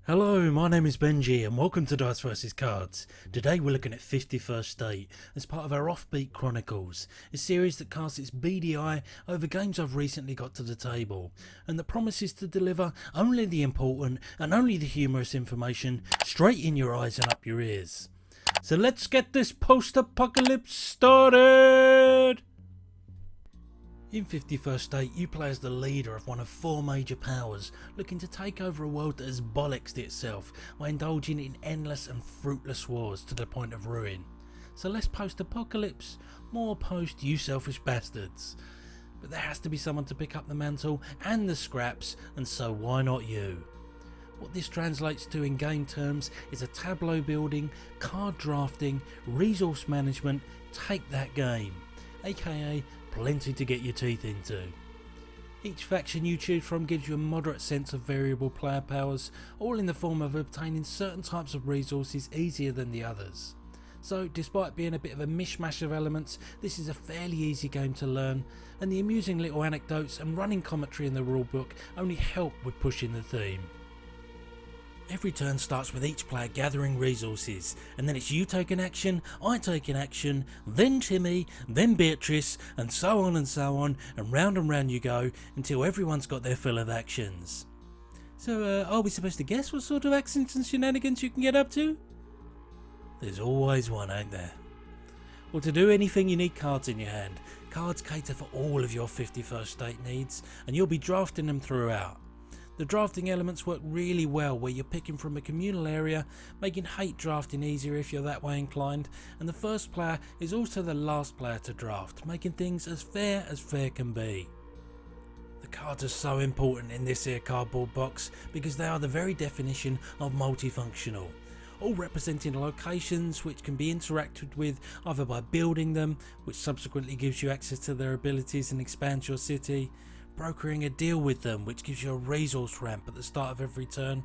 Hello, my name is Benji and welcome to Dice vs Cards. Today we're looking at 51st State as part of our Offbeat Chronicles, a series that casts its beady eye over games I've recently got to the table and that promises to deliver only the important and only the humorous information straight in your eyes and up your ears. So let's get this post-apocalypse started! In 51st State, you play as the leader of one of four major powers, looking to take over a world that has bollocksed itself by indulging in endless and fruitless wars to the point of ruin. So less post-apocalypse, more post you selfish bastards. But there has to be someone to pick up the mantle and the scraps, and so why not you? What this translates to in game terms is a tableau building, card drafting, resource management, take that game, aka plenty to get your teeth into. Each faction you choose from gives you a moderate sense of variable player powers, all in the form of obtaining certain types of resources easier than the others. So despite being a bit of a mishmash of elements, this is a fairly easy game to learn, and the amusing little anecdotes and running commentary in the rulebook only help with pushing the theme. Every turn starts with each player gathering resources, and then it's you taking action, I taking action, then Timmy, then Beatrice, and so on, and round you go until everyone's got their fill of actions. So are we supposed to guess what sort of actions and shenanigans you can get up to? There's always one, ain't there? Well, to do anything you need cards in your hand. Cards cater for all of your 51st State needs, and you'll be drafting them throughout. The drafting elements work really well where you're picking from a communal area, making hate drafting easier if you're that way inclined, and the first player is also the last player to draft, making things as fair can be. The cards are so important in this here cardboard box because they are the very definition of multifunctional, all representing locations which can be interacted with either by building them, which subsequently gives you access to their abilities and expands your city, brokering a deal with them which gives you a resource ramp at the start of every turn,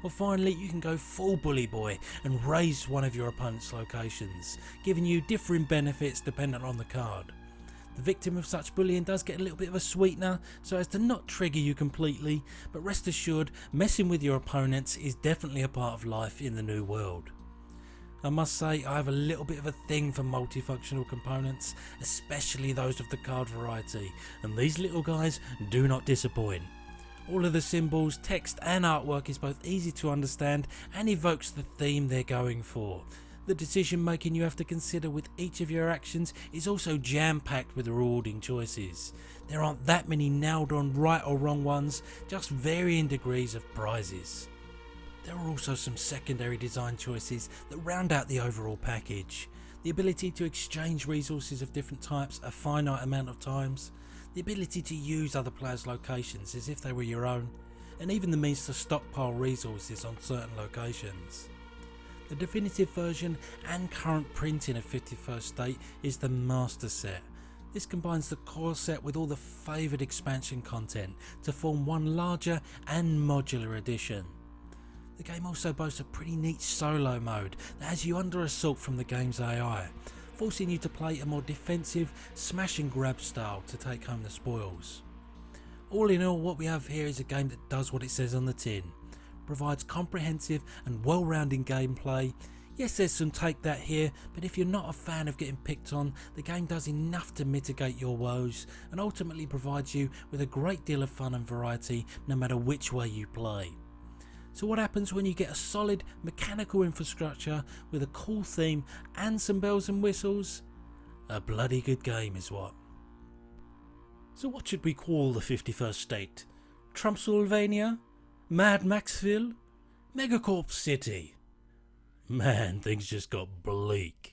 or finally you can go full bully boy and raise one of your opponent's locations, giving you differing benefits dependent on the card. The victim of such bullying does get a little bit of a sweetener so as to not trigger you completely, but rest assured messing with your opponents is definitely a part of life in the new world. I must say I have a little bit of a thing for multifunctional components, especially those of the card variety, and these little guys do not disappoint. All of the symbols, text and artwork is both easy to understand and evokes the theme they're going for. The decision making you have to consider with each of your actions is also jam-packed with rewarding choices. There aren't that many nailed on right or wrong ones, just varying degrees of prizes. There are also some secondary design choices that round out the overall package. The ability to exchange resources of different types a finite amount of times, the ability to use other players' locations as if they were your own, and even the means to stockpile resources on certain locations. The definitive version and current printing of 51st State is the Master Set. This combines the core set with all the favoured expansion content to form one larger and modular edition. The game also boasts a pretty neat solo mode that has you under assault from the game's AI, forcing you to play a more defensive smash and grab style to take home the spoils. All in all, what we have here is a game that does what it says on the tin, provides comprehensive and well-rounded gameplay. Yes, there's some take that here, but if you're not a fan of getting picked on, the game does enough to mitigate your woes and ultimately provides you with a great deal of fun and variety no matter which way you play. So what happens when you get a solid mechanical infrastructure with a cool theme and some bells and whistles? A bloody good game is what. So what should we call the 51st State? Trumpsylvania? Mad Maxville? Megacorp City? Man, things just got bleak.